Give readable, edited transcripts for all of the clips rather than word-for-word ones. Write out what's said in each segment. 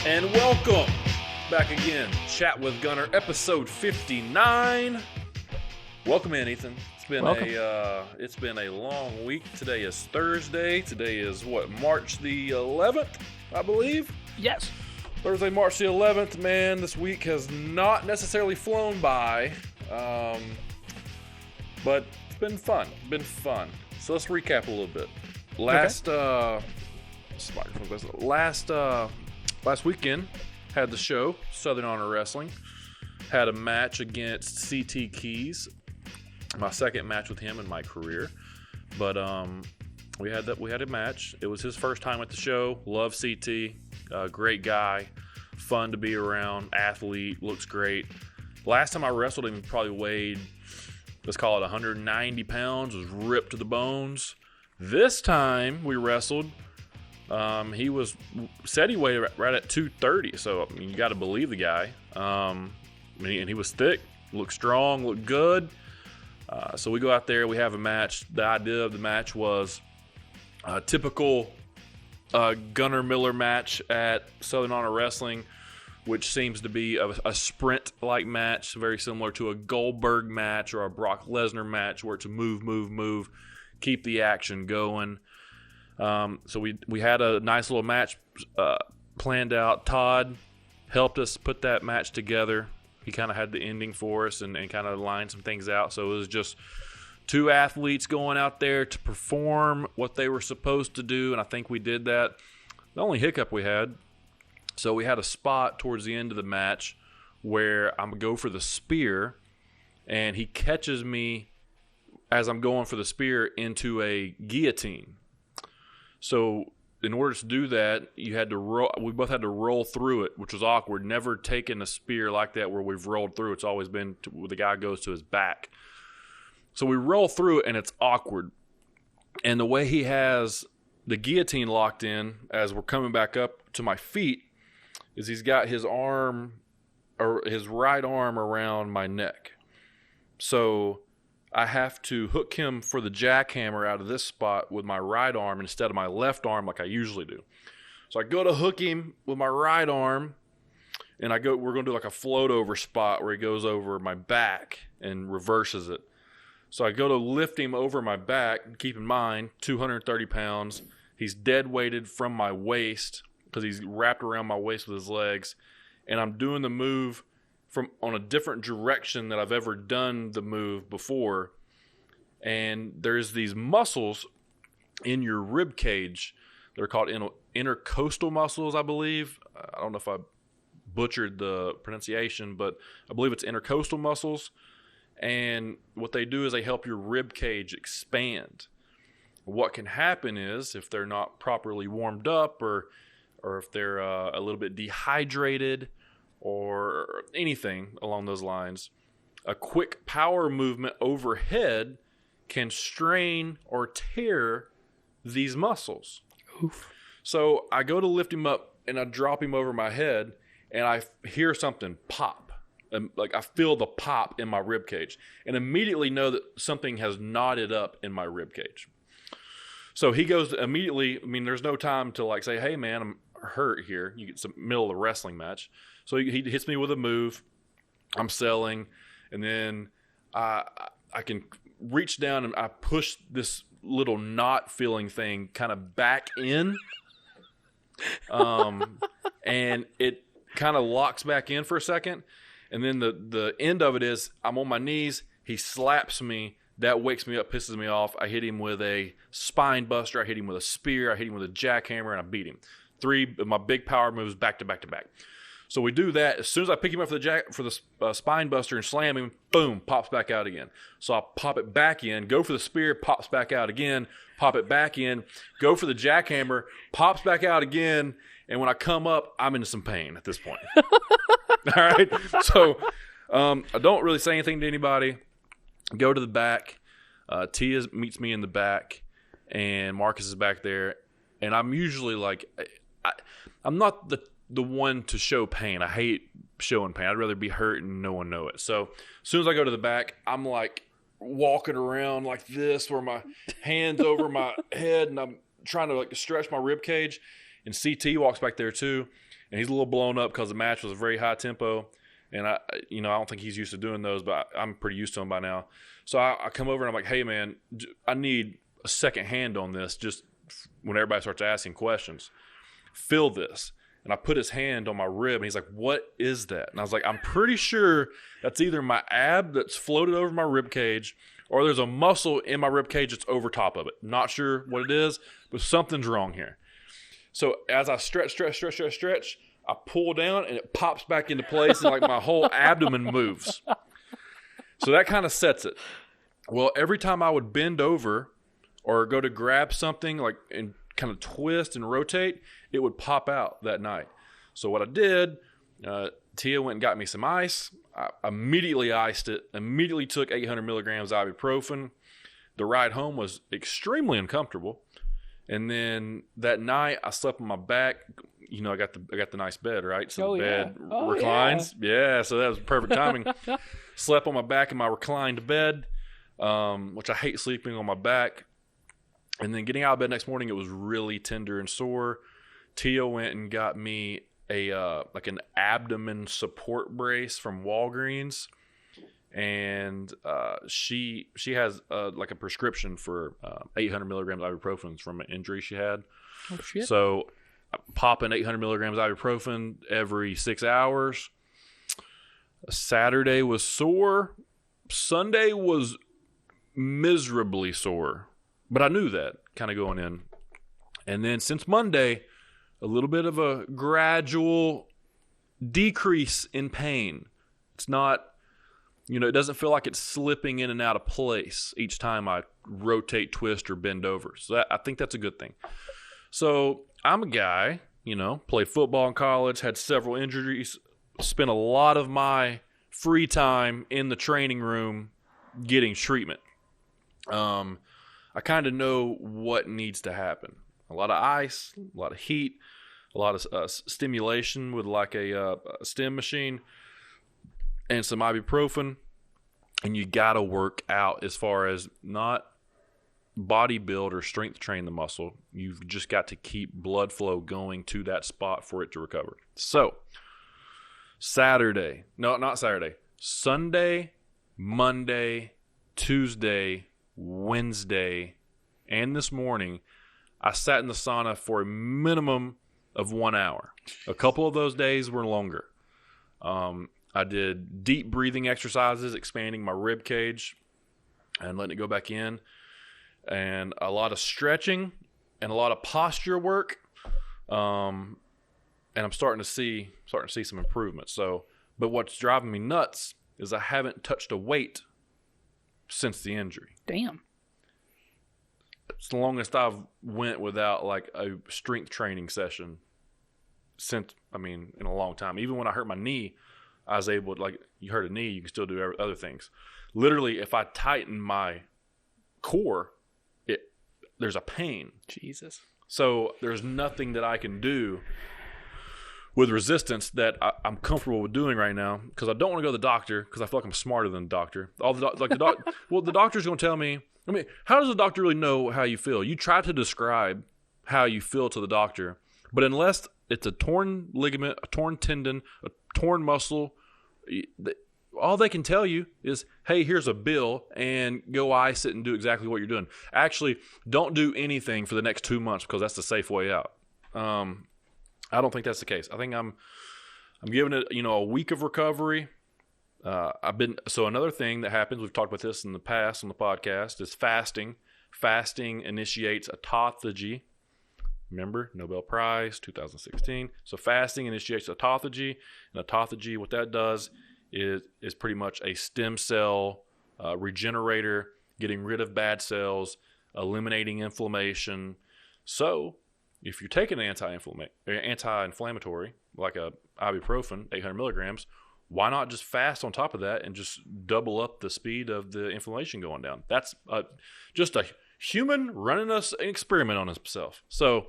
And welcome back again, Chat with Gunner, episode 59. Welcome in, Ethan. It's been a long week. Today is Thursday. Today is March the 11th, I believe. Yes. Thursday, March the 11th. Man, this week has not necessarily flown by, but it's been fun. So let's recap a little bit. Last weekend, had the show, Southern Honor Wrestling. Had a match against CT Keys. My second match with him in my career. But we had a match. It was his first time at the show. Love CT. Great guy. Fun to be around. Athlete. Looks great. Last time I wrestled him, he probably weighed, let's call it 190 pounds. Was ripped to the bones. This time we wrestled, he said he weighed right at 230. So I mean, you got to believe the guy. And he was thick. Looked strong. Looked good. So we go out there, we have a match. The idea of the match was a typical Gunner Miller match at Southern Honor Wrestling, which seems to be a sprint-like match, very similar to a Goldberg match or a Brock Lesnar match, where it's a move, keep the action going. So we had a nice little match planned out. Todd helped us put that match together. He kind of had the ending for us and kind of lined some things out. So it was just two athletes going out there to perform what they were supposed to do, and I think we did that. The only hiccup we had, so we had a spot towards the end of the match where I'm going to go for the spear, and he catches me as I'm going for the spear into a guillotine. So in order to do that, we both had to roll through it, which was awkward. Never taken a spear like that where we've rolled through. It's always been where the guy goes to his back. So we roll through it, and it's awkward. And the way he has the guillotine locked in as we're coming back up to my feet is he's got his arm, or his right arm, around my neck. So I have to hook him for the jackhammer out of this spot with my right arm instead of my left arm like I usually do. So I go to hook him with my right arm, and we're going to do like a float over spot where he goes over my back and reverses it. So I go to lift him over my back. Keep in mind, 230 pounds. He's dead weighted from my waist because he's wrapped around my waist with his legs. And I'm doing the move on a different direction that I've ever done the move before. And there's these muscles in your rib cage. They're called intercostal muscles, I believe. I don't know if I butchered the pronunciation, but I believe it's intercostal muscles. And what they do is they help your rib cage expand. What can happen is, if they're not properly warmed up, or if they're a little bit dehydrated, or anything along those lines, a quick power movement overhead can strain or tear these muscles. Oof. So I go to lift him up, and I drop him over my head, and I hear something pop. Like I feel the pop in my rib cage, and immediately know that something has knotted up in my rib cage. So he goes immediately. I mean, there's no time to like say, "Hey, man, I'm hurt here." You get some middle of the wrestling match. So he hits me with a move. I'm selling, and then I can reach down and I push this little knot feeling thing kind of back in, and it kind of locks back in for a second. And then the end of it is I'm on my knees. He slaps me. That wakes me up, pisses me off. I hit him with a spine buster. I hit him with a spear. I hit him with a jackhammer, and I beat him. 3 of my big power moves back to back to back. So we do that. As soon as I pick him up for the spine buster and slam him, boom, pops back out again. So I pop it back in, go for the spear, pops back out again, pop it back in, go for the jackhammer, pops back out again, and when I come up, I'm in some pain at this point. All right? So I don't really say anything to anybody. Go to the back. Tia meets me in the back, and Marcus is back there. And I'm usually like, I'm not the one to show pain. I hate showing pain. I'd rather be hurt and no one know it. So as soon as I go to the back, I'm like walking around like this, where my hands over my head, and I'm trying to like stretch my rib cage. And CT walks back there too, and he's a little blown up because the match was a very high tempo, and I don't think he's used to doing those, but I'm pretty used to them by now. So I come over and I'm like, hey man, I need a second hand on this. Just when everybody starts asking questions, feel this. And I put his hand on my rib, and he's like, what is that? And I was like, I'm pretty sure that's either my ab that's floated over my rib cage, or there's a muscle in my rib cage that's over top of it. Not sure what it is, but something's wrong here. So as I stretch, I pull down, and it pops back into place, and like my whole abdomen moves. So that kind of sets it. Well, every time I would bend over or go to grab something like and kind of twist and rotate, it would pop out that night. So what I did, Tia went and got me some ice. I immediately iced it, immediately took 800 milligrams ibuprofen. The ride home was extremely uncomfortable. And then that night I slept on my back. You know, I got the nice bed, right? So the bed reclines. Yeah, so that was perfect timing. Slept on my back in my reclined bed, which I hate sleeping on my back. And then getting out of bed next morning, it was really tender and sore. Tia went and got me like an abdomen support brace from Walgreens, and she has like a prescription for 800 milligrams ibuprofen from an injury she had. Oh shit! So popping 800 milligrams ibuprofen every 6 hours. Saturday was sore. Sunday was miserably sore. But I knew that kind of going in. And then since Monday, a little bit of a gradual decrease in pain. It's not, it doesn't feel like it's slipping in and out of place each time I rotate, twist, or bend over. So I think that's a good thing. So I'm a guy, played football in college, had several injuries, spent a lot of my free time in the training room getting treatment. I kind of know what needs to happen. A lot of ice, a lot of heat, a lot of stimulation with like a stim machine, and some ibuprofen. And you got to work out as far as not body build or strength train the muscle. You've just got to keep blood flow going to that spot for it to recover. So Sunday, Monday, Tuesday, Wednesday, and this morning, I sat in the sauna for a minimum of 1 hour. A couple of those days were longer. I did deep breathing exercises, expanding my rib cage and letting it go back in, and a lot of stretching and a lot of posture work. And I'm starting to see some improvement. But what's driving me nuts is I haven't touched a weight since the injury. Damn. It's the longest I've went without like a strength training session since, in a long time. Even when I hurt my knee, I was able to, like, you hurt a knee, you can still do other things. Literally, if I tighten my core, there's a pain. Jesus. So there's nothing that I can do with resistance that I'm comfortable with doing right now, because I don't want to go to the doctor because I feel like I'm smarter than the doctor. Well, the doctor's going to tell me. How does the doctor really know how you feel? You try to describe how you feel to the doctor, but unless it's a torn ligament, a torn tendon, a torn muscle, all they can tell you is, hey, here's a bill, and go ice it and do exactly what you're doing. Actually, don't do anything for the next 2 months because that's the safe way out. I don't think that's the case. I think I'm giving it, a week of recovery. So another thing that happens, we've talked about this in the past on the podcast, is fasting. Fasting initiates autophagy. Remember, Nobel Prize, 2016. So fasting initiates autophagy, and autophagy, what that does is pretty much a stem cell regenerator, getting rid of bad cells, eliminating inflammation. So if you're taking an anti-inflammatory, like a ibuprofen, 800 milligrams, why not just fast on top of that and just double up the speed of the inflammation going down? That's just a human running an experiment on himself. So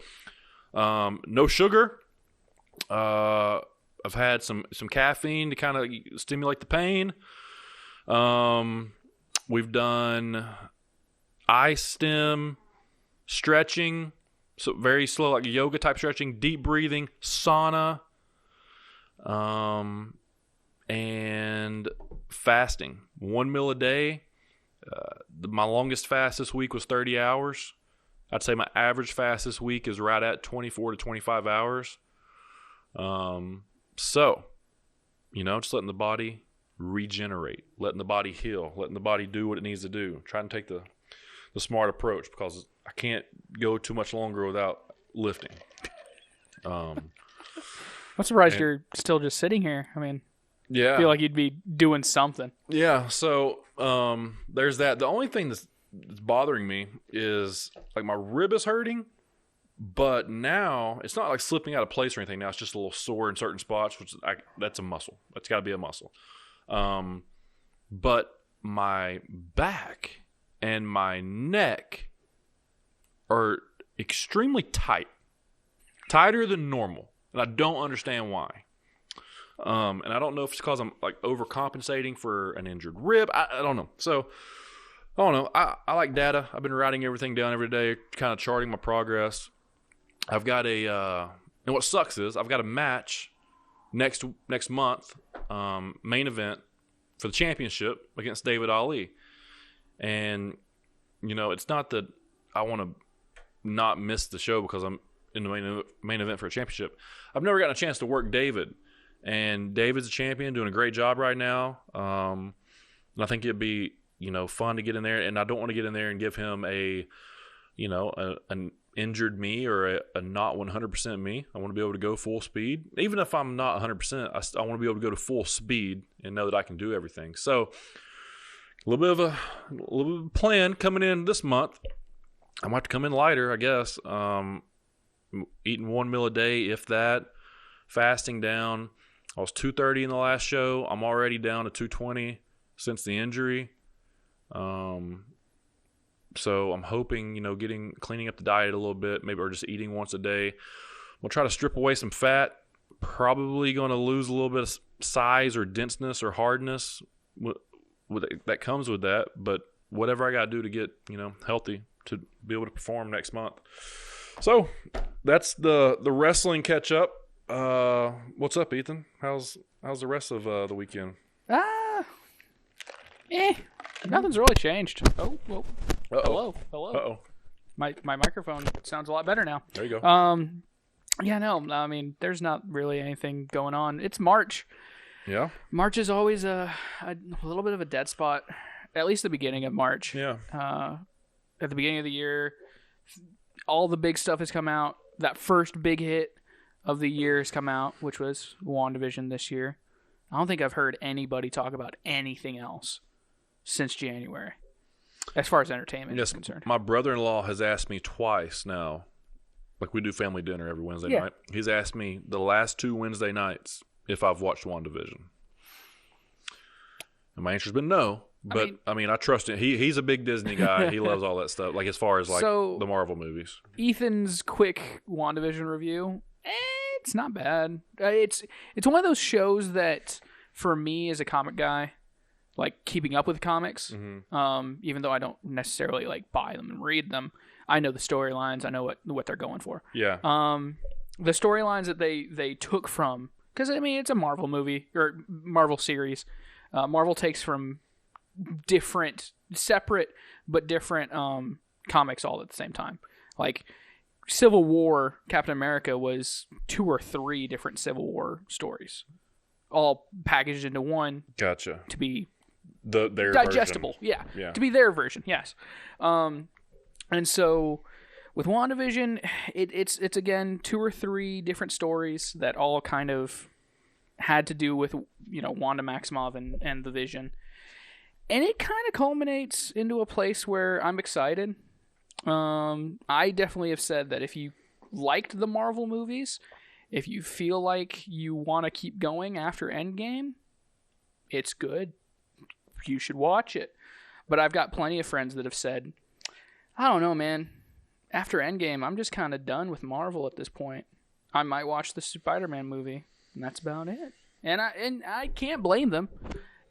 no sugar. I've had some caffeine to kind of stimulate the pain. We've done ice stim, stretching, so very slow, like yoga type stretching, deep breathing, sauna. And fasting. 1 meal a day. My longest fast this week was 30 hours. I'd say my average fast this week is right at 24 to 25 hours. So, just letting the body regenerate, letting the body heal, letting the body do what it needs to do. Trying to take the smart approach because I can't go too much longer without lifting. I'm surprised you're still just sitting here. I mean, yeah, I feel like you'd be doing something. Yeah, so there's that. The only thing that's bothering me is like my rib is hurting, but now it's not like slipping out of place or anything. Now it's just a little sore in certain spots, which that's a muscle. That's got to be a muscle. But my back and my neck are extremely tight, tighter than normal, and I don't understand why. And I don't know if it's because I'm like overcompensating for an injured rib. I don't know. So I don't know. I like data. I've been writing everything down every day, kind of charting my progress. I've got and what sucks is I've got a match next month, main event for the championship against David Ali. And, it's not that I want to not miss the show because I'm in the main event for a championship. I've never gotten a chance to work David. And David's a champion, doing a great job right now. And I think it'd be, fun to get in there. And I don't want to get in there and give him an injured me or a not 100% me. I want to be able to go full speed. Even if I'm not 100%, I want to be able to go to full speed and know that I can do everything. So a little bit of a plan coming in this month. I might have to come in lighter, I guess. Eating 1 meal a day, if that. Fasting down. I was 230 in the last show. I'm already down to 220 since the injury. So I'm hoping, cleaning up the diet a little bit, maybe, or just eating once a day. We'll try to strip away some fat. Probably going to lose a little bit of size or denseness or hardness that comes with that. But whatever I got to do to get, healthy to be able to perform next month. So that's the wrestling catch up. What's up, Ethan? How's the rest of the weekend? Nothing's really changed. Oh, whoa. Uh-oh. Hello. Uh-oh. My microphone sounds a lot better now. There you go. Yeah, no, I mean, there's not really anything going on. It's March. Yeah. March is always a little bit of a dead spot, at least the beginning of March. Yeah. At the beginning of the year, all the big stuff has come out. That first big hit of the year has come out, which was WandaVision this year. I don't think I've heard anybody talk about anything else since January, as far as entertainment is concerned. My brother-in-law has asked me twice now, like we do family dinner every Wednesday night. He's asked me the last 2 Wednesday nights if I've watched WandaVision. And my answer's been no. But, I mean I trust him. He's a big Disney guy. He loves all that stuff, like as far as like the Marvel movies. Ethan's quick WandaVision review, it's not bad. It's one of those shows that, for me as a comic guy, like keeping up with comics, even though I don't necessarily like buy them and read them, I know the storylines. I know what they're going for. Yeah. The storylines that they took from, because I mean it's a Marvel movie or Marvel series. Marvel takes from separate but different comics all at the same time. Like Civil War, Captain America was 2 or 3 different Civil War stories, all packaged into one. Gotcha. To be their digestible, version. Yeah. To be their version, yes. And so with WandaVision, it's again 2 or 3 different stories that all kind of had to do with Wanda Maximoff and the Vision. And it kind of culminates into a place where I'm excited. I definitely have said that if you liked the Marvel movies, if you feel like you want to keep going after Endgame, it's good. You should watch it. But I've got plenty of friends that have said, I don't know, man. After Endgame, I'm just kind of done with Marvel at this point. I might watch the Spider-Man movie, and that's about it. And I can't blame them.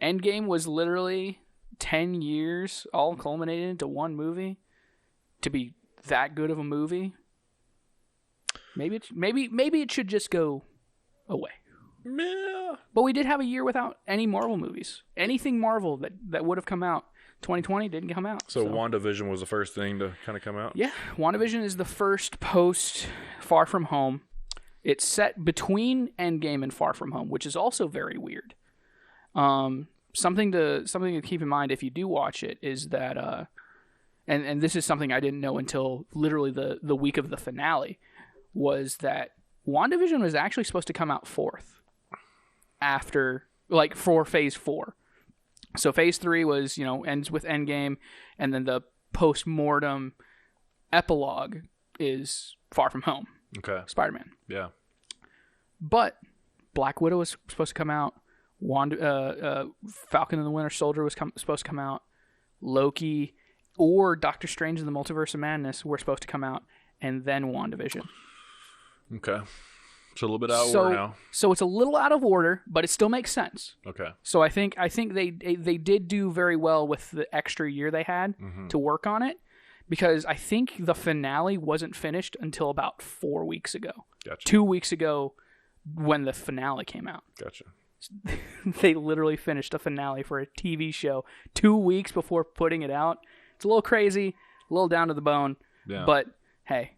Endgame was literally 10 years all culminated into one movie. To be that good of a movie, maybe it should just go away. Yeah. But we did have a year without any Marvel movies. Anything Marvel that would have come out. 2020 didn't come out. So WandaVision was the first thing to kind of come out? Yeah. WandaVision is the first post Far From Home. It's set between Endgame and Far From Home, which is also very weird. Something to keep in mind if you do watch it is that, and this is something I didn't know until literally the week of the finale, was that WandaVision was actually supposed to come out fourth after, like, for Phase 4. So Phase 3 was, ends with Endgame, and then the post-mortem epilogue is Far From Home. Okay. Spider-Man. Yeah. But Black Widow was supposed to come out. Falcon and the Winter Soldier was supposed to come out. Loki or Doctor Strange in the Multiverse of Madness were supposed to come out, and then WandaVision. Okay. It's a little bit out of order now. So it's a little out of order, but it still makes sense. Okay. So I think they did do very well with the extra year they had to work on it, because I think the finale wasn't finished until about 4 weeks ago. Gotcha. 2 weeks ago when the finale came out. Gotcha. They literally finished a finale for a TV show 2 weeks before putting it out. It's a little crazy, a little down to the bone, but hey,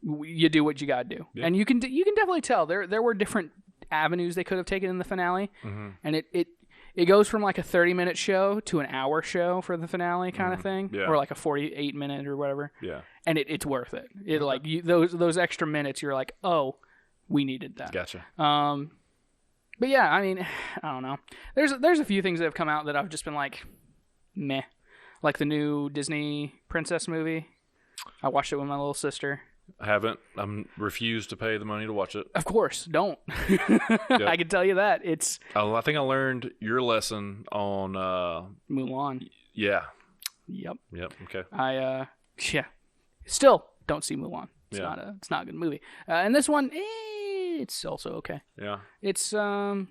you do what you gotta do. Yeah. And you can definitely tell there were different avenues they could have taken in the finale, and it goes from like a 30-minute show to an hour show for the finale kind of thing, or like a 48-minute or whatever. Yeah, and it's worth it. It like those extra minutes, you're like, oh, we needed that. Gotcha. But yeah, I mean, I don't know. There's a few things that have come out that I've just been like, meh. Like the new Disney princess movie. I watched it with my little sister. I haven't. I'm refused to pay the money to watch it. Of course, don't. I can tell you that. I think I learned your lesson on Mulan. Yeah. Yep. Okay. Still don't see Mulan. It's not a good movie. And this one, it's also okay. Yeah. It's a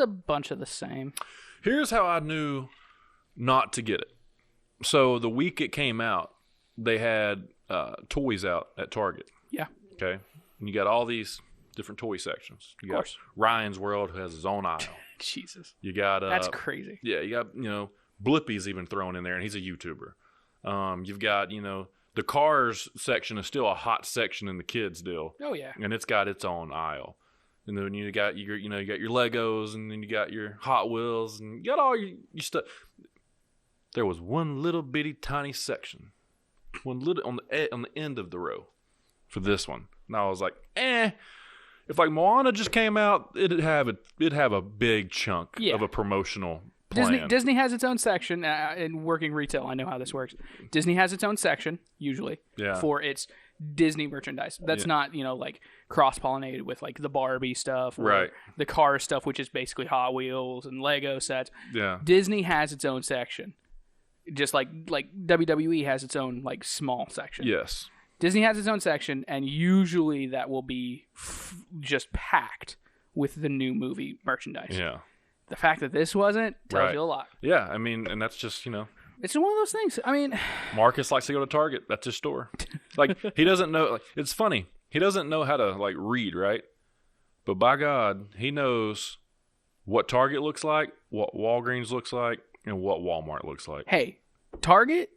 bunch of the same. Here's how I knew not to get it. So the week it came out, they had toys out at Target. Yeah. Okay. And you got all these different toy sections. You got Ryan's World, who has his own aisle. Jesus. You got that's crazy. Yeah. You got Blippi's even thrown in there, and he's a YouTuber. You've got the Cars section is still a hot section in the kids deal. Oh yeah. And it's got its own aisle. And then you got your you got your Legos, and then you got your Hot Wheels, and you got all your stuff. There was one little bitty tiny section, one little on the end of the row for this one. And I was like, if like Moana just came out, it'd have a big chunk of a promotional plan. Disney has its own section in working retail. I know how this works. Disney has its own section usually for its Disney merchandise. That's not like cross-pollinated with like the Barbie stuff or the car stuff, which is basically Hot Wheels and Lego sets. Yeah, Disney has its own section, just like WWE has its own like small section. Yes, Disney has its own section, and usually that will be just packed with the new movie merchandise. Yeah. The fact that this wasn't tells you a lot. Yeah, I mean, and that's just, It's one of those things. I mean, Marcus likes to go to Target. That's his store. Like, he doesn't know. Like, it's funny. He doesn't know how to, like, read, right? But by God, he knows what Target looks like, what Walgreens looks like, and what Walmart looks like. Hey, Target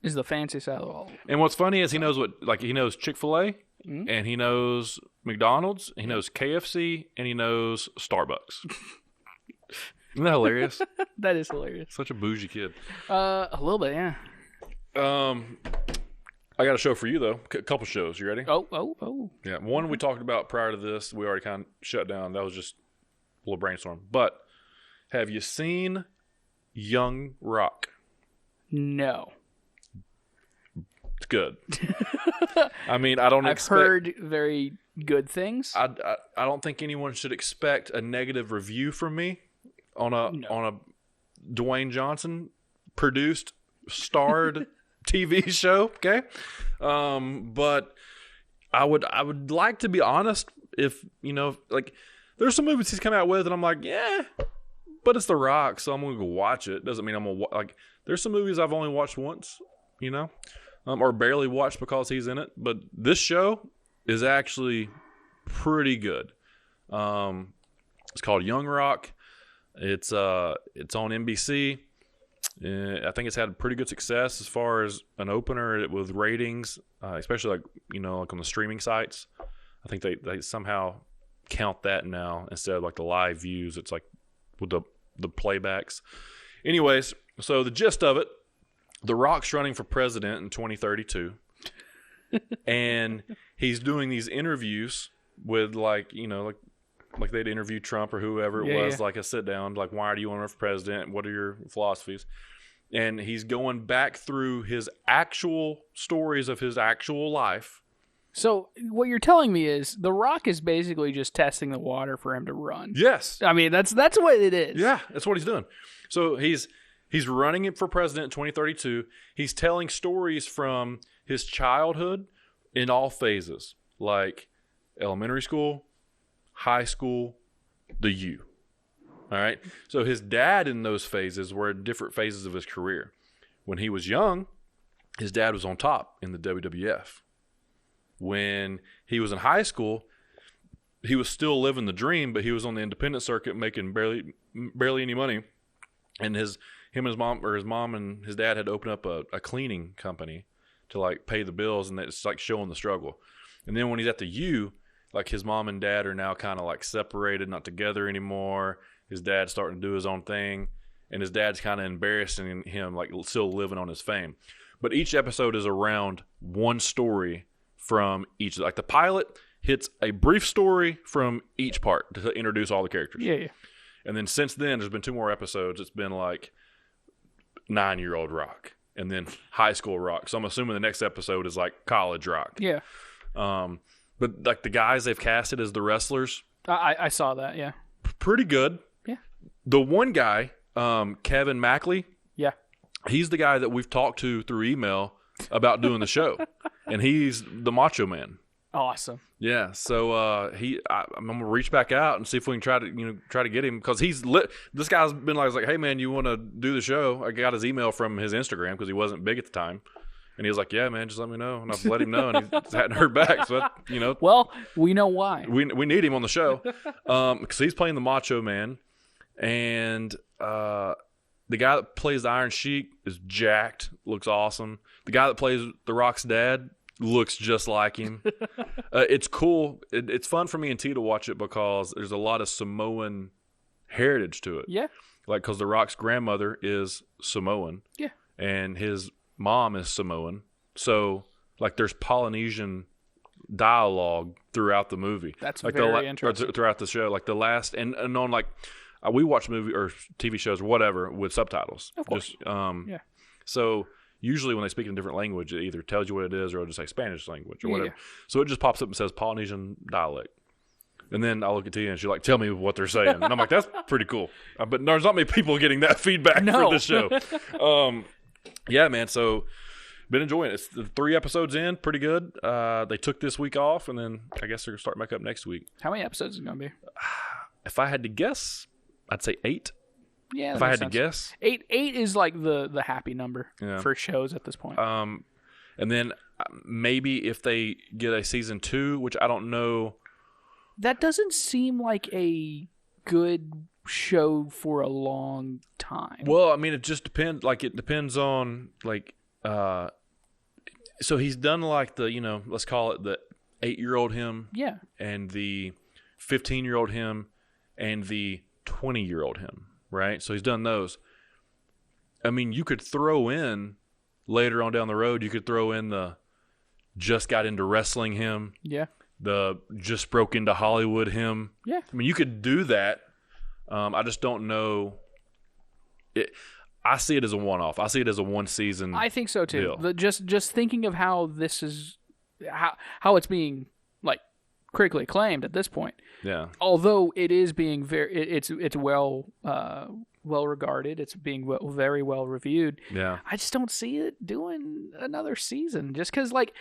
is the fanciest out of all. And what's funny is he knows he knows Chick-fil-A, and he knows McDonald's, he knows KFC, and he knows Starbucks. Isn't that hilarious? That is hilarious. Such a bougie kid. A little bit, yeah. I got a show for you, though. A couple shows. You ready? Oh. Yeah, one we talked about prior to this. We already kind of shut down. That was just a little brainstorm. But have you seen Young Rock? No. It's good. I mean, I've heard very good things. I don't think anyone should expect a negative review from me on a Dwayne Johnson produced, starred TV show. Okay, but I would like to be honest. If like, there's some movies he's come out with, and I'm like, yeah, but it's The Rock, so I'm gonna go watch it. Doesn't mean I'm gonna like. There's some movies I've only watched once, or barely watched because he's in it. But this show is actually pretty good. It's called Young Rock. It's on NBC. I think it's had pretty good success as far as an opener with ratings, especially like on the streaming sites. I think they somehow count that now instead of like the live views. It's like with the playbacks. Anyways, so the gist of it, The Rock's running for president in 2032, and he's doing these interviews with like they'd interview Trump or whoever it was, like a sit down, like, why do you want to run for president? What are your philosophies? And he's going back through his actual stories of his actual life. So what you're telling me is The Rock is basically just testing the water for him to run. Yes. I mean, that's what it is. Yeah, that's what he's doing. So he's running it for president in 2032. He's telling stories from his childhood in all phases, like elementary school, high school, the U. All right. So his dad in those phases were at different phases of his career. When he was young, his dad was on top in the WWF. When he was in high school, he was still living the dream, but he was on the independent circuit making barely any money. And his mom and his dad had opened up a cleaning company to like pay the bills, and it's like showing the struggle. And then when he's at the U, like his mom and dad are now kind of like separated, not together anymore. His dad's starting to do his own thing, and his dad's kind of embarrassing him, like still living on his fame. But each episode is around one story from each. Like the pilot hits a brief story from each part to introduce all the characters. Yeah. And then since then, there's been 2 more episodes. It's been like 9-year-old Rock and then high school Rock. So I'm assuming the next episode is like college Rock. Yeah. But like the guys they've casted as the wrestlers. I saw that, yeah. Pretty good. Yeah. The one guy, Kevin Mackley. Yeah. He's the guy that we've talked to through email about doing the show. And he's the Macho Man. Awesome. Yeah, so I'm gonna reach back out and see if we can try to get him, because this guy's been like, hey man, you want to do the show? I got his email from his Instagram because he wasn't big at the time, and he was like, yeah man, just let me know, and I've let him know, and he hadn't heard back. So well, we know why. We need him on the show, because he's playing the Macho Man, and the guy that plays the Iron Sheik is jacked, looks awesome. The guy that plays The Rock's dad looks just like him. It's cool. It's fun for me and T to watch it because there's a lot of Samoan heritage to it. Yeah. Like, because The Rock's grandmother is Samoan. Yeah. And his mom is Samoan. So, like, there's Polynesian dialogue throughout the movie. That's like very interesting. Throughout the show. Like, the last, and on, like, we watch movie or TV shows or whatever with subtitles. Of course. Yeah. So, usually when they speak in a different language, it either tells you what it is or it'll just say Spanish language or whatever. Yeah. So it just pops up and says Polynesian dialect. And then I look at Tia and she's like, tell me what they're saying. And I'm like, that's pretty cool. But there's not many people getting that feedback for this show. Yeah, man. So been enjoying it. It's 3 episodes in, pretty good. They took this week off, and then I guess they're going to start back up next week. How many episodes is it going to be? If I had to guess, I'd say 8. Yeah, if I had to guess, 8 is like the happy number for shows at this point. And then maybe if they get a season 2, which I don't know. That doesn't seem like a good show for a long time. Well, I mean, it just depends. Like, it depends on like. So he's done like the let's call it the 8-year-old him. Yeah. And the 15-year-old him, and the 20-year-old him. Right? So he's done those. I mean, you could throw in later on down the road, you could throw in the just got into wrestling him. Yeah. The just broke into Hollywood him. Yeah. I mean, you could do that. I just don't know. I see it as a one-off. I see it as a one-season I think so, too. deal. Just thinking of how this is, how it's being, like, critically acclaimed at this point. Yeah. Although it is being it's well regarded. It's being very well reviewed. Yeah. I just don't see it doing another season. Just because, like,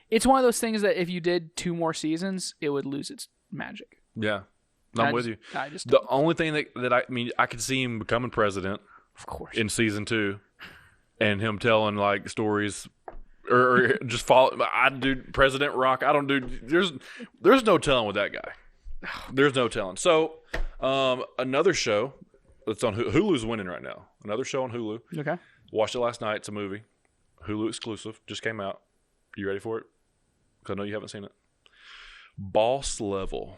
it's one of those things that if you did 2 more seasons, it would lose its magic. Yeah. I'm with you. The only thing that I could see him becoming president, of course, in season 2, and him telling like stories. Or just follow. I do President Rock. I don't do. There's no telling with that guy. There's no telling. So, another show that's on Hulu's winning right now. Another show on Hulu. Okay. Watched it last night. It's a movie. Hulu exclusive. Just came out. You ready for it? Because I know you haven't seen it. Boss Level.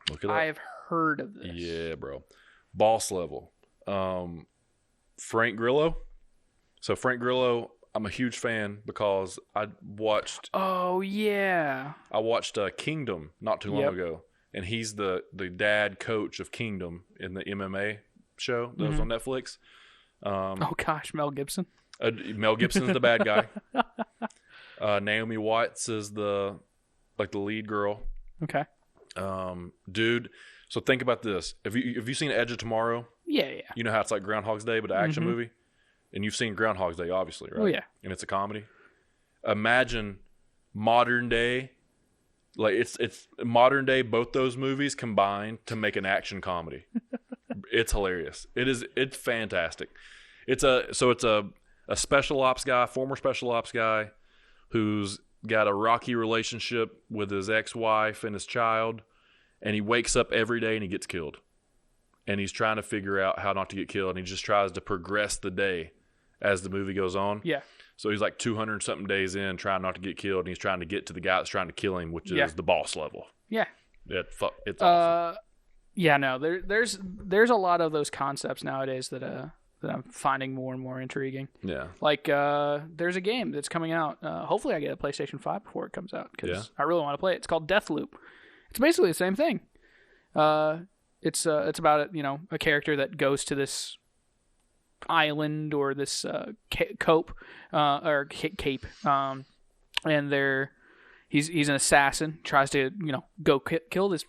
Look it up. I've heard of this. Yeah, bro. Boss Level. Frank Grillo. So Frank Grillo, I'm a huge fan because I watched Oh, yeah. Kingdom not too long ago. And he's the dad coach of Kingdom in the MMA show that was on Netflix. Oh, gosh, Mel Gibson. Mel Gibson's the bad guy. Naomi Watts is the lead girl. Okay. Dude, so think about this. Have you seen Edge of Tomorrow? Yeah. You know how it's like Groundhog's Day, but an action movie? And you've seen Groundhog's Day, obviously, right? Oh, yeah. And it's a comedy. Imagine modern day, like it's modern day, both those movies combined to make an action comedy. It's hilarious. It's fantastic. It's a special ops guy, former special ops guy, who's got a rocky relationship with his ex-wife and his child, and he wakes up every day and he gets killed. And he's trying to figure out how not to get killed, and he just tries to progress the day as the movie goes on. Yeah. So he's like 200-something days in, trying not to get killed, and he's trying to get to the guy that's trying to kill him, which is the boss level. Yeah. It's awesome. Yeah, no, there's a lot of those concepts nowadays that I'm finding more and more intriguing. Yeah. Like, there's a game that's coming out. Hopefully I get a PlayStation 5 before it comes out, because I really want to play it. It's called Deathloop. It's basically the same thing. It's about a character that goes to this island or this cape, and he's an assassin, tries to go kill this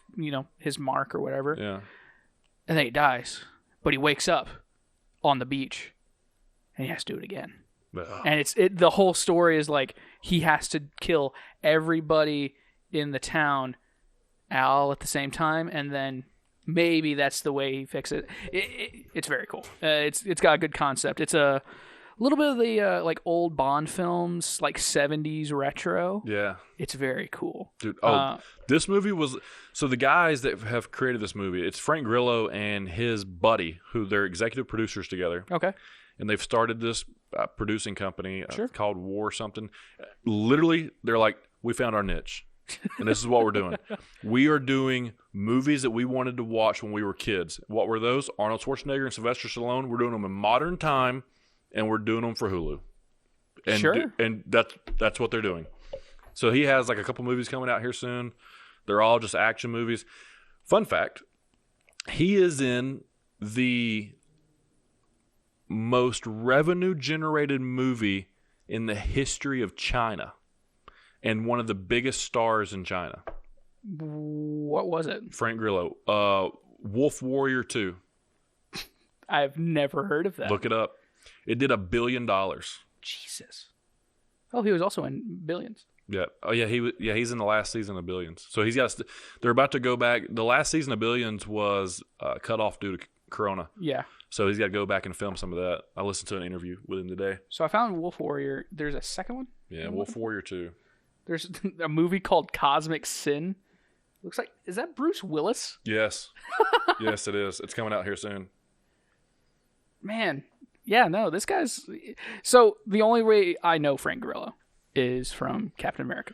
his mark or whatever. Yeah. And then he dies, but he wakes up on the beach, and he has to do it again. Ugh. And the whole story is like he has to kill everybody in the town all at the same time, and then maybe that's the way he fixes it. It's very cool. It's got a good concept. It's a little bit of the like old Bond films, like 70s retro. Yeah. It's very cool. Dude, this movie was... So the guys that have created this movie, it's Frank Grillo and his buddy, who they're executive producers together. Okay. And they've started this producing company Sure. called War something. Literally, they're like, we found our niche. And this is what we're doing. We are doing movies that we wanted to watch when we were kids. What were those? Arnold Schwarzenegger and Sylvester Stallone. We're doing them in modern time, and we're doing them for Hulu. And Sure. And that's what they're doing. So he has like a couple movies coming out here soon. They're all just action movies. Fun fact, he is in the most revenue-generated movie in the history of China. And one of the biggest stars in China. What was it? Frank Grillo. Wolf Warrior 2. I've never heard of that. Look it up. It did $1 billion. Jesus. Oh, he was also in Billions. Yeah. Oh, yeah. He's in the last season of Billions. So he's got. They're about to go back. The last season of Billions was cut off due to Corona. Yeah. So he's got to go back and film some of that. I listened to an interview with him today. So I found Wolf Warrior. There's a second one? Yeah, Wolf Warrior 2. There's a movie called Cosmic Sin. Looks like, is that Bruce Willis? Yes. Yes, it is. It's coming out here soon. Man. Yeah, no, this guy's... So the only way I know Frank Grillo is from Captain America.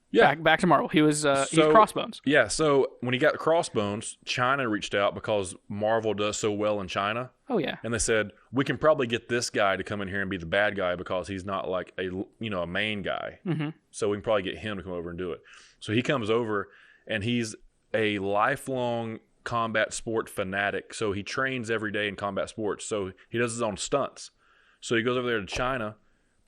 Yeah. Back to Marvel. He was he's Crossbones. Yeah, so when he got the Crossbones, China reached out because Marvel does so well in China. Oh, yeah. And they said, we can probably get this guy to come in here and be the bad guy because he's not like a main guy. Mm-hmm. So we can probably get him to come over and do it. So he comes over, and he's a lifelong combat sport fanatic. So he trains every day in combat sports. So he does his own stunts. So he goes over there to China,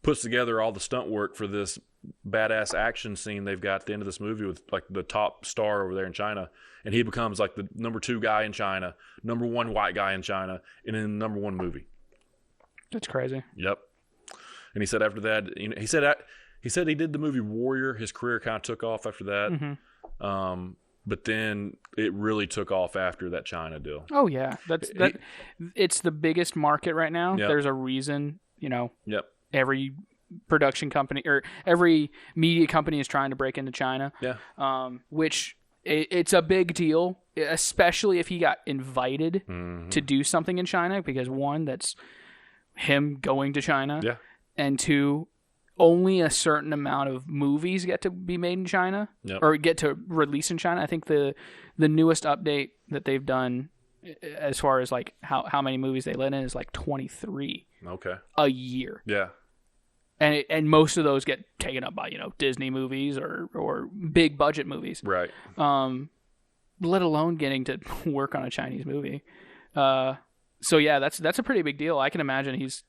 puts together all the stunt work for this badass action scene they've got at the end of this movie with like the top star over there in China, and he becomes like the number 2 guy in China, number 1 white guy in China, and in the number 1 movie. That's crazy. Yep. And he said after that, he said he did the movie Warrior. His career kind of took off after that. Mm-hmm. But then it really took off after that China deal. Oh yeah, it's the biggest market right now. Yep. There's a reason, Yep. Every production company or every media company is trying to break into China. Yeah. Which it's a big deal, especially if he got invited to do something in China, because one, that's him going to China, and two, only a certain amount of movies get to be made in China or get to release in China. I think the newest update that they've done as far as like how many movies they let in is like 23 a year. Yeah. And most of those get taken up by, Disney movies or big budget movies. Right. Let alone getting to work on a Chinese movie. So yeah, that's a pretty big deal. I can imagine he's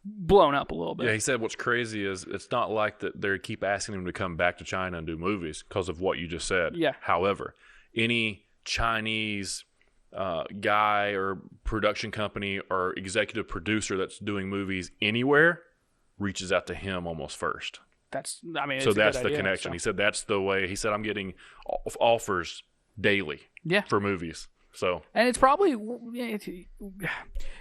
blown up a little bit. Yeah, he said what's crazy is it's not like that they keep asking him to come back to China and do movies because of what you just said. Yeah. However, any Chinese guy or production company or executive producer that's doing movies anywhere reaches out to him almost first. That's the idea, connection. So. He said that's the way. He said I'm getting offers daily for movies. So, and it's probably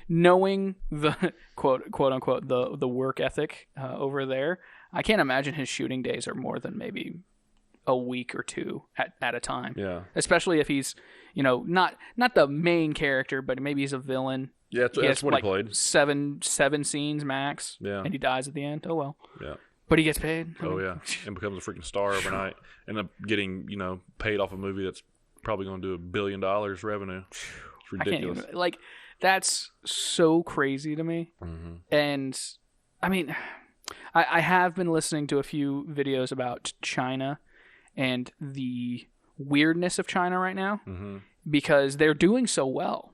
knowing the quote unquote the work ethic over there. I can't imagine his shooting days are more than maybe a week or two at a time. Yeah, especially if he's not the main character, but maybe he's a villain. Yeah, that's what he played. Seven scenes max. Yeah, and he dies at the end. Oh well. Yeah. But he gets paid. Oh yeah, and becomes a freaking star overnight. End up getting paid off a movie that's probably going to do $1 billion revenue. It's ridiculous. I can't even, that's so crazy to me. Mm-hmm. And I mean, I have been listening to a few videos about China and the weirdness of China right now because they're doing so well.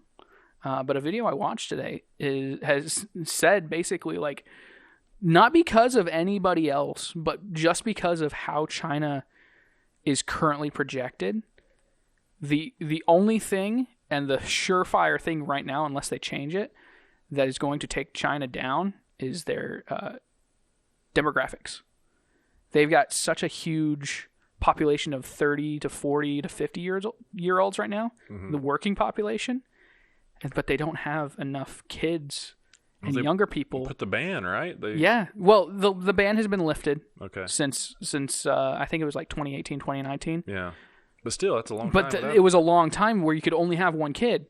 But a video I watched today has said basically not because of anybody else, but just because of how China is currently projected. The only thing and the surefire thing right now, unless they change it, that is going to take China down is their demographics. They've got such a huge population of 30 to 40 to 50-year-olds right now, the working population, but they don't have enough kids and younger people. Put the ban, right? Yeah. Well, the ban has been lifted. Okay. Since I think it was 2018, 2019. Yeah. But still, that's a long time. But it was a long time where you could only have one kid.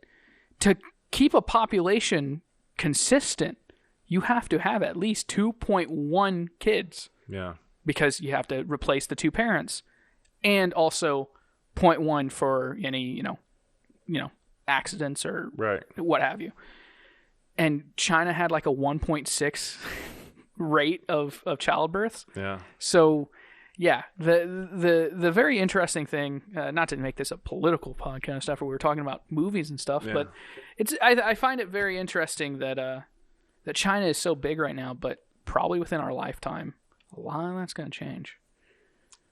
To keep a population consistent, you have to have at least 2.1 kids. Yeah. Because you have to replace the two parents, and also 0.1 for any accidents or what have you. And China had a 1.6 rate of childbirths. Yeah. So. Yeah, the very interesting thing, not to make this a political podcast after we were talking about movies and stuff, but I find it very interesting that China is so big right now, but probably within our lifetime, a lot of that's going to change.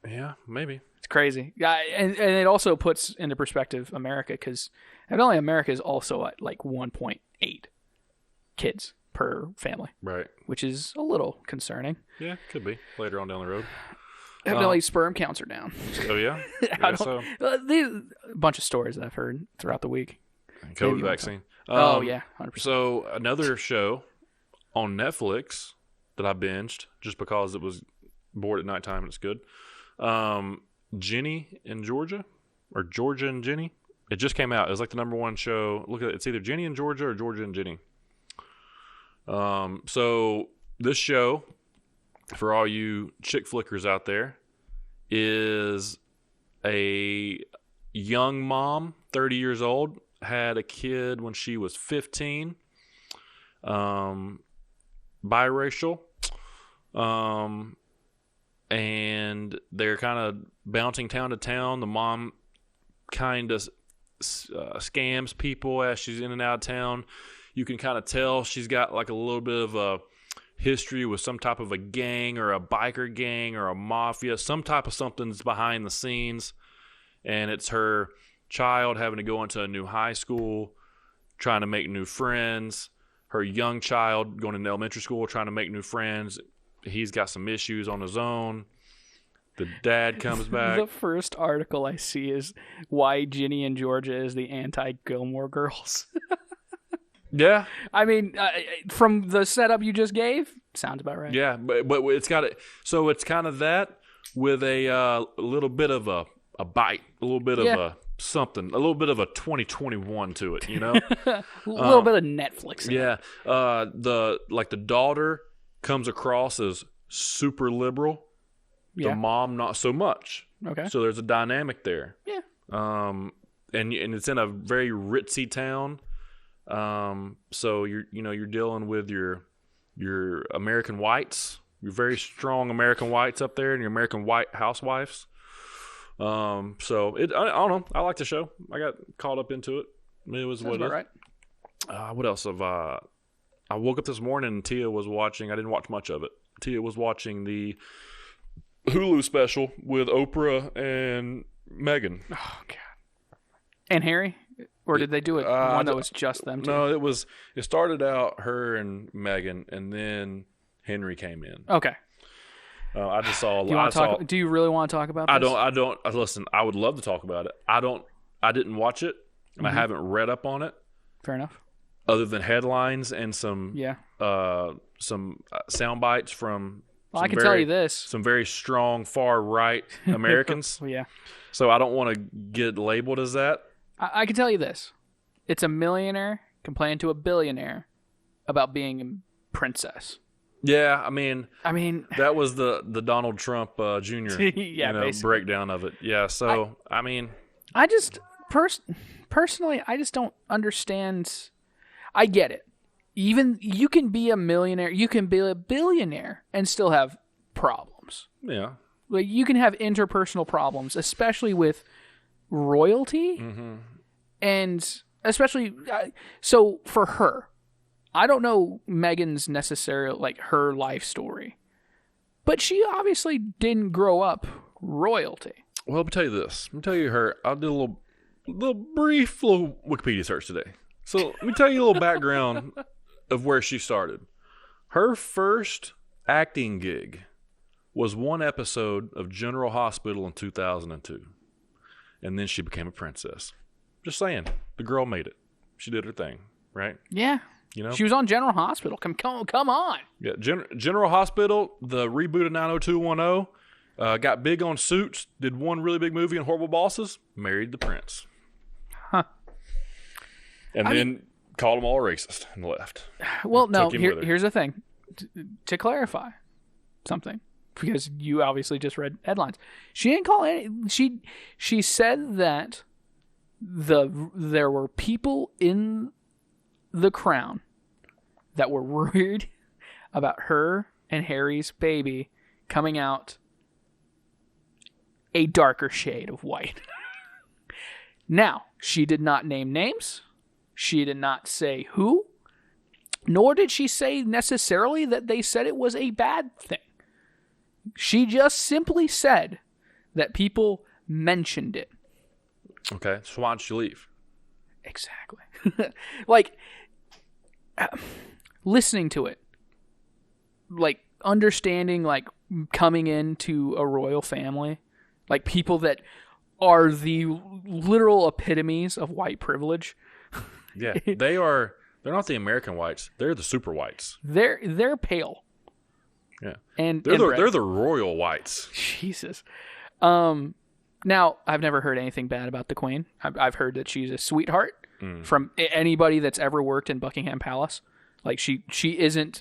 Yeah, maybe. It's crazy. Yeah, and it also puts into perspective America, because evidently America is also at 1.8 kids per family. Right. Which is a little concerning. Yeah, could be later on down the road. Evidently, sperm counts are down. Oh, yeah? A bunch of stories that I've heard throughout the week. COVID vaccine. Oh, yeah, 100%. So, another show on Netflix that I binged just because it was bored at nighttime and it's good. Jenny in Georgia, or Georgia and Jenny. It just came out. It was the number one show. Look at it. It's either Jenny and Georgia or Georgia and Jenny. So, this show, for all you chick flickers out there, is a young mom, 30 years old, had a kid when she was 15, biracial, and they're kind of bouncing town to town. The mom kind of scams people as she's in and out of town. You can kind of tell she's got a little bit of a history with some type of a gang or a biker gang or a mafia, some type of something's behind the scenes, and it's her child having to go into a new high school, trying to make new friends, her young child going into elementary school, trying to make new friends. He's got some issues on his own. The dad comes back. The first article I see is why Ginny in Georgia is the anti-Gilmore Girls. Yeah, I mean, from the setup you just gave, sounds about right. Yeah, but it's got it. So it's kind of that with a little bit of a a bite, a little bit of a something, a little bit of a 2021 to it, you know? A little bit of Netflix. Yeah. The daughter comes across as super liberal. The mom not so much. Okay. So there's a dynamic there. Yeah. And it's in a very ritzy town. So you're dealing with your American whites, your very strong American whites up there, and your American white housewives. So I don't know. I like the show. I got caught up into it. It was Sounds about right. What else have I woke up this morning and Tia was watching. I didn't watch much of it. Tia was watching the Hulu special with Oprah and Meghan. Oh God. And Harry, or did they do it one that was just them two? No, it started out her and Meghan, and then Henry came in. Okay. I just saw. Do you really want to talk about this? I don't. Listen, I would love to talk about it. I didn't watch it, and I haven't read up on it. Fair enough. Other than headlines and some sound bites from. Well, I can tell you this: some very strong far right Americans. Yeah. So I don't want to get labeled as that. I can tell you this: it's a millionaire complaining to a billionaire about being a princess. Yeah, I mean, that was the Donald Trump Jr. Breakdown of it. Yeah, so I just personally, I just don't understand. I get it. Even you can be a millionaire, you can be a billionaire, and still have problems. Yeah, like you can have interpersonal problems, especially with royalty, and especially so for her. I don't know Meghan's necessarily, like, her life story. But she obviously didn't grow up royalty. Well, let me tell you this. Let me tell you her. I did a brief Wikipedia search today. So let me tell you a little background of where she started. Her first acting gig was one episode of General Hospital in 2002. And then she became a princess. Just saying. The girl made it. She did her thing, right? Yeah. You know? She was on General Hospital. Come on. Yeah, General Hospital, the reboot of 90210, got big on Suits, did one really big movie in Horrible Bosses, married the prince. Huh. And then called them all racist and left. Well, no, here's the thing. To clarify something, because you obviously just read headlines. She didn't call any... She said that there were people in the Crown that were worried about her and Harry's baby coming out a darker shade of white. Now, she did not name names. She did not say who. Nor did she say necessarily that they said it was a bad thing. She just simply said that people mentioned it. Okay, so why don't you leave? Exactly. Like, listening to it, like understanding, like coming into a royal family, like people that are the literal epitomes of white privilege. Yeah, they're not the American whites. They're the super whites. They're pale. Yeah, and they're the royal whites. Jesus. Now I've never heard anything bad about the Queen. I've heard that she's a sweetheart. From anybody that's ever worked in Buckingham Palace. Like, she isn't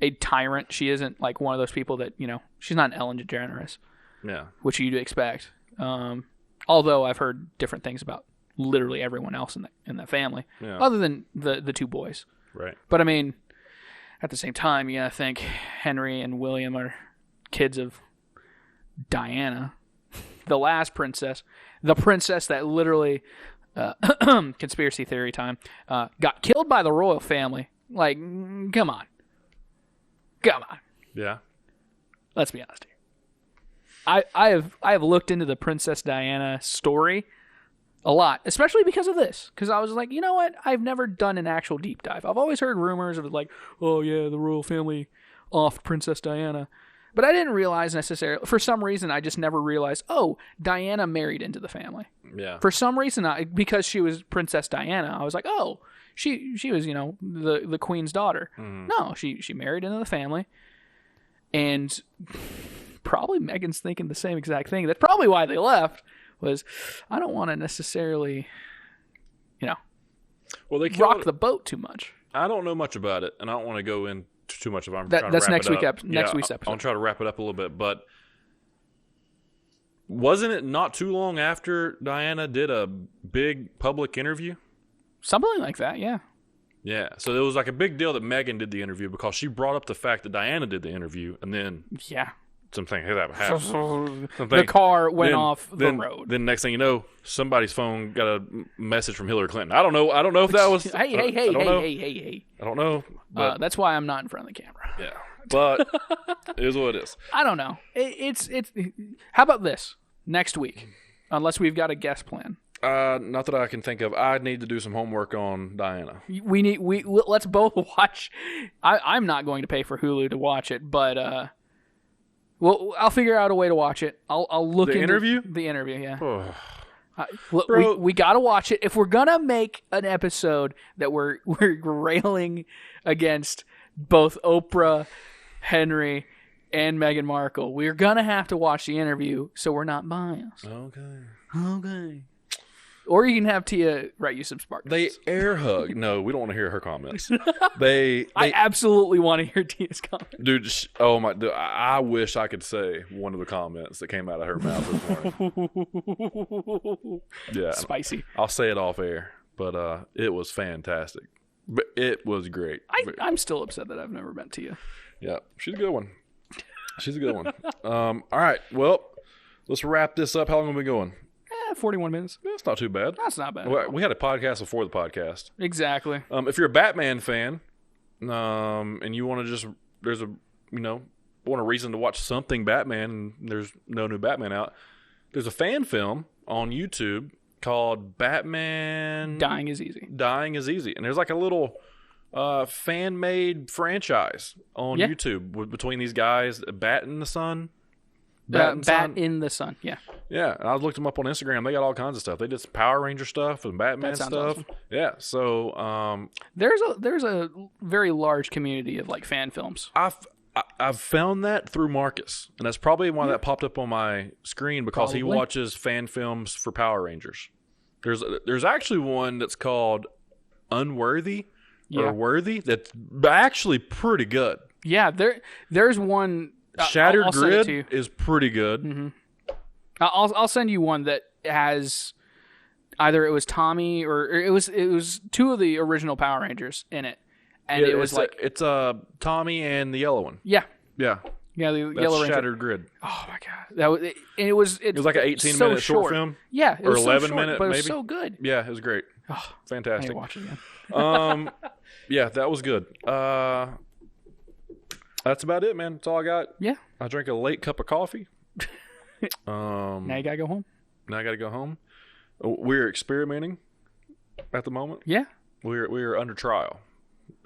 a tyrant. She isn't, like, one of those people that, she's not an Ellen DeGeneres. Yeah. Which you'd expect. Although I've heard different things about literally everyone else in that family. Yeah. Other than the two boys. Right. But, at the same time, you gotta think Henry and William are kids of Diana, the last princess. The princess that literally... conspiracy theory time, got killed by the royal family. Like, come on. Yeah. Let's be honest here. I have looked into the Princess Diana story a lot, especially because of this. Because I was like, you know what? I've never done an actual deep dive. I've always heard rumors of like, oh yeah, the royal family offed Princess Diana. But I didn't realize necessarily, for some reason, I just never realized, oh, Diana married into the family. Yeah. For some reason, because she was Princess Diana, I was like, oh, she was, the queen's daughter. Mm. No, she married into the family. And probably Meghan's thinking the same exact thing. That's probably why they left, was, I don't want to necessarily, Well, they rock the boat too much. I don't know much about it, and I don't want to go into too much of it. That's next week's episode. I'll try to wrap it up a little bit, but wasn't it not too long after Diana did a big public interview? Something like that, yeah. Yeah, so it was like a big deal that Meghan did the interview because she brought up the fact that Diana did the interview, and then something happened. The car went off the road. Then next thing you know, somebody's phone got a message from Hillary Clinton. I don't know if that was. Hey! I don't know. But, that's why I'm not in front of the camera. Yeah, but it is what it is. I don't know. It's. How about this next week? Unless we've got a guest plan. Not that I can think of. I need to do some homework on Diana. Let's both watch. I'm not going to pay for Hulu to watch it, but well, I'll figure out a way to watch it. I'll look into interview. The interview, yeah. Bro, we gotta watch it if we're gonna make an episode that we're railing against both Oprah, Henry, and Meghan Markle. We're gonna have to watch the interview so we're not biased. Okay. Or you can have Tia write you some spark. They air hug. No, we don't want to hear her comments. I absolutely want to hear Tia's comments. Dude, oh my! Dude, I wish I could say one of the comments that came out of her mouth this morning. Yeah, spicy. I'll say it off air, but it was fantastic. But it was great. I'm still upset that I've never met Tia. Yeah, she's a good one. All right, well, let's wrap this up. How long have we been going? 41 minutes. That's not too bad. That's not bad. We had a podcast before the podcast. Exactly. If you're a Batman fan, and you want to want a reason to watch something Batman, and there's no new Batman out, there's a fan film on YouTube called Batman Dying is Easy. And there's like a little fan-made franchise on YouTube between these guys, Bat in the Sun. Bat in the Sun, yeah. Yeah, and I looked them up on Instagram. They got all kinds of stuff. They did some Power Ranger stuff and Batman stuff. Awesome. Yeah, so there's a very large community of like fan films. I've found that through Marcus, and that's probably why that popped up on my screen because he watches fan films for Power Rangers. There's actually one that's called Unworthy or Worthy that's actually pretty good. Yeah, there's one. Shattered Grid is pretty good. Mm-hmm. I'll send you one that has either it was Tommy or it was two of the original Power Rangers in it, and it was it's Tommy and the yellow one. Yeah. The Yellow Ranger. Shattered Grid. Oh my god, it was like an 18-minute short film. Yeah, it or was 11 so short, minute, but it maybe. was so good. Yeah, it was great. Oh, fantastic. I need to watch it again. Yeah, that was good. That's about it, man. That's all I got. Yeah. I drank a late cup of coffee. Now you gotta go home. We're experimenting at the moment. Yeah. We're under trial.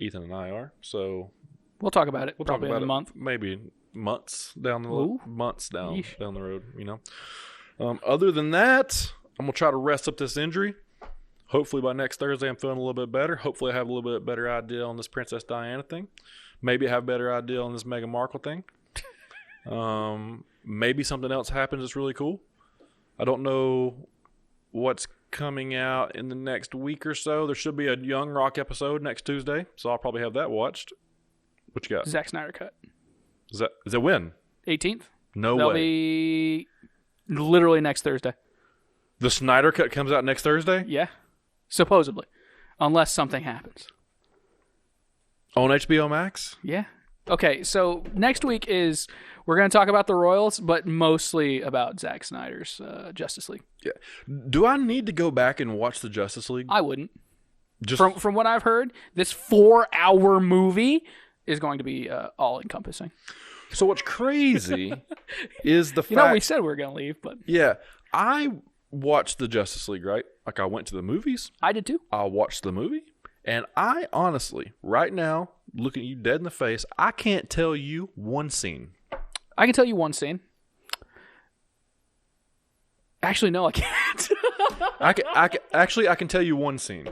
Ethan and I are. So we'll talk about it. Probably in a month. Maybe months down the road. Down the road. Other than that, I'm gonna try to rest up this injury. Hopefully by next Thursday I'm feeling a little bit better. Hopefully I have a little bit better idea on this Princess Diana thing. Maybe I have a better idea on this Meghan Markle thing. Maybe something else happens that's really cool. I don't know what's coming out in the next week or so. There should be a Young Rock episode next Tuesday, so I'll probably have that watched. What you got? Zack Snyder cut. Is that when? 18th. No That'll way. Be literally next Thursday. The Snyder cut comes out next Thursday? Yeah. Supposedly. Unless something happens. On HBO Max? Yeah. Okay, so next week we're going to talk about the Royals, but mostly about Zack Snyder's Justice League. Yeah. Do I need to go back and watch the Justice League? I wouldn't. From what I've heard, this 4-hour movie is going to be all-encompassing. So what's crazy is the fact... we said we were going to leave, but... Yeah. I watched the Justice League, right? Like I went to the movies. I did too. I watched the movie. And I honestly, right now, looking at you dead in the face, I can't tell you one scene. I can tell you one scene. Actually, no, I can't. I can tell you one scene.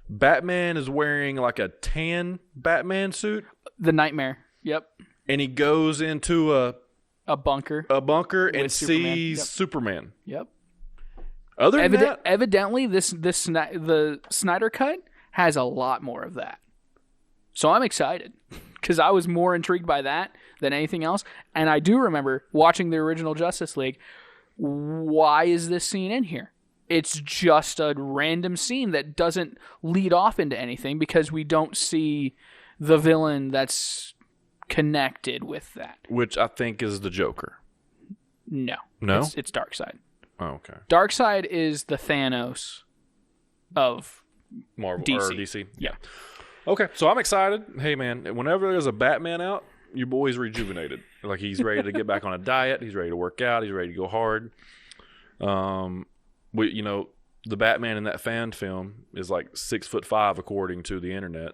Batman is wearing like a tan Batman suit. The Nightmare. Yep. And he goes into a a bunker, and Superman. sees Yep. Superman. Yep. Other than that, Evidently, the Snyder Cut has a lot more of that. So I'm excited because I was more intrigued by that than anything else. And I do remember watching the original Justice League. Why is this scene in here? It's just a random scene that doesn't lead off into anything because we don't see the villain that's connected with that. which I think is the Joker. No. No? It's Darkseid. Oh, okay. Darkseid is the Thanos of Marvel DC. or DC. Yeah. Okay, so I'm excited. Hey, man, whenever there's a Batman out, your boy's rejuvenated. Like, he's ready to get back on a diet. He's ready to work out. He's ready to go hard. The Batman in that fan film is like 6'5" according to the internet,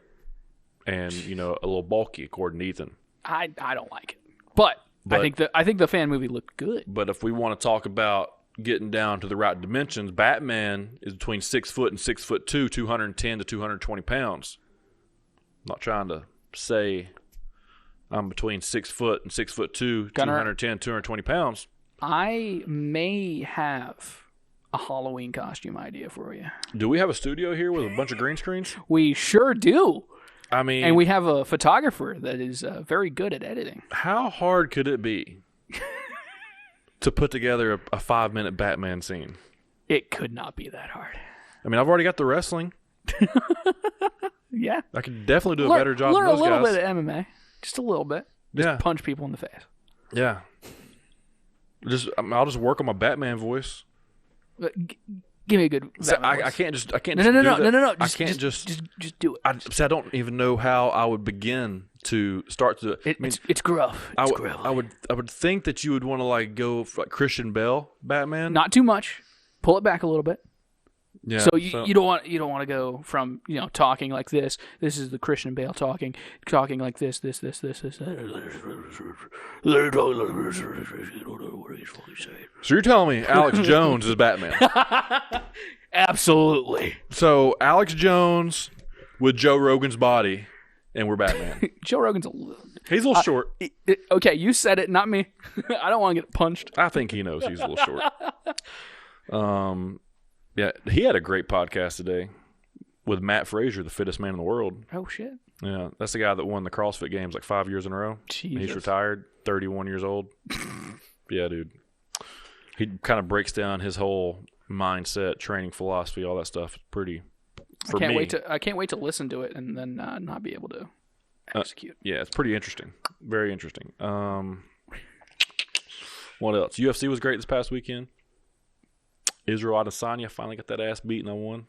and a little bulky according to Ethan. I don't like it, but I think the fan movie looked good. But if we want to talk about getting down to the right dimensions, Batman is between 6 foot and 6'2", 210 to 220 pounds. I'm not trying to say I'm between 6 foot and 6'2", Gunner, 210, 220 pounds. I may have a Halloween costume idea for you. Do we have a studio here with a bunch of green screens? We sure do. I mean, And we have a photographer that is very good at editing. how hard could it be to put together a 5-minute Batman scene? It could not be that hard. I mean, I've already got the wrestling. Yeah. I could definitely do a better job than Learn those a little guys. bit of MMA. Just a little bit. Just Yeah. punch people in the face. Yeah. I'll just work on my Batman voice. But give me a good So Batman I voice. can't just. I can't. No, just no, do no, that. no, no, no. I can't just. Just do it. I don't even know how I would begin to start to. It's gruff. It's gruff. I would think that you would want to like go for like Christian Bale Batman. Not too much. Pull it back a little bit. Yeah. So you don't want to go from talking like this. This is the Christian Bale talking like this. So you're telling me Alex Jones is Batman? Absolutely. So Alex Jones with Joe Rogan's body, and we're Batman. Joe Rogan's He's a little short. okay. You said it, not me. I don't want to get punched. I think he knows he's a little short. Yeah, he had a great podcast today with Matt Frazier, the fittest man in the world. Oh shit. Yeah, that's the guy that won the CrossFit Games like 5 years in a row. Jesus. He's retired, 31 years old. Yeah, dude. He kind of breaks down his whole mindset, training philosophy, all that stuff. Pretty. For me, I can't wait to listen to it and then not be able to execute. Yeah, it's pretty interesting. Very interesting. What else? UFC was great this past weekend. Israel Adesanya finally got that ass beaten. I won.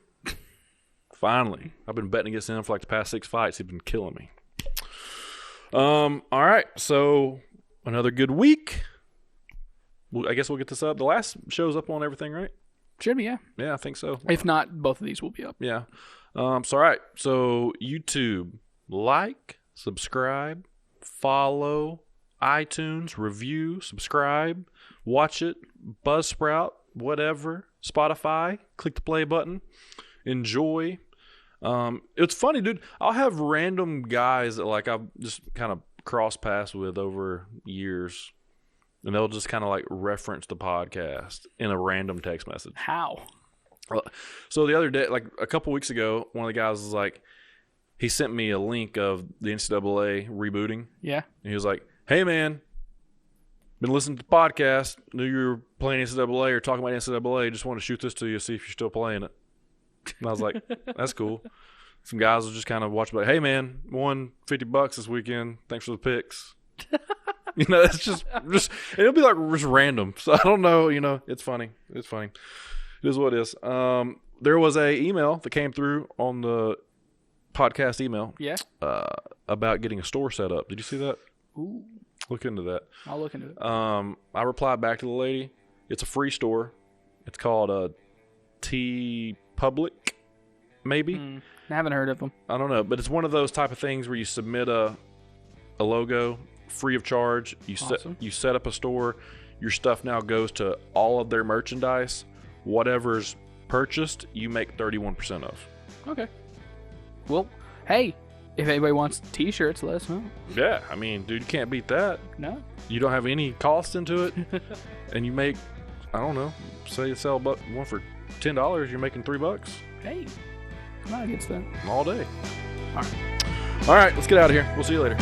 Finally. I've been betting against him for like the past 6 fights. He's been killing me. All right. So another good week. I guess we'll get this up. The last show's up on everything, right? Should be, yeah. Yeah, I think so. If not, both of these will be up. Yeah. So all right. So YouTube, like, subscribe, follow, iTunes, review, subscribe, watch it, Buzzsprout, whatever, Spotify, click the play button, enjoy. It's funny, dude. I'll have random guys that like I've just kind of cross paths with over years, and they'll just kind of like reference the podcast in a random text message. How? So the other day, like a couple weeks ago, one of the guys was like, he sent me a link of the NCAA rebooting. Yeah. And he was like, "Hey man, been listening to the podcast. Knew you were playing NCAA or talking about NCAA. Just want to shoot this to you, see if you're still playing it." And I was like, "That's cool." Some guys will just kind of watch, like, "Hey man, won $50 this weekend. Thanks for the picks." It's just it'll be like just random. So I don't know. It's funny. It's funny. It is what it is. There was a email that came through on the podcast email. Yeah. About getting a store set up. Did you see that? Ooh. Look into that. I'll look into it. I replied back to the lady. It's a free store. It's called T Public, maybe. I haven't heard of them. I don't know, but it's one of those type of things where you submit a logo free of charge. Awesome. You set up a store. Your stuff now goes to all of their merchandise. Whatever's purchased, you make 31% of. Okay. Well, hey, If anybody wants T-shirts, let us know. Yeah, I mean, dude, you can't beat that. No. You don't have any cost into it, and you make, I don't know, say you sell one for $10, you're making $3 Hey, I'm not against that. all day. All right. All right, let's get out of here. We'll see you later.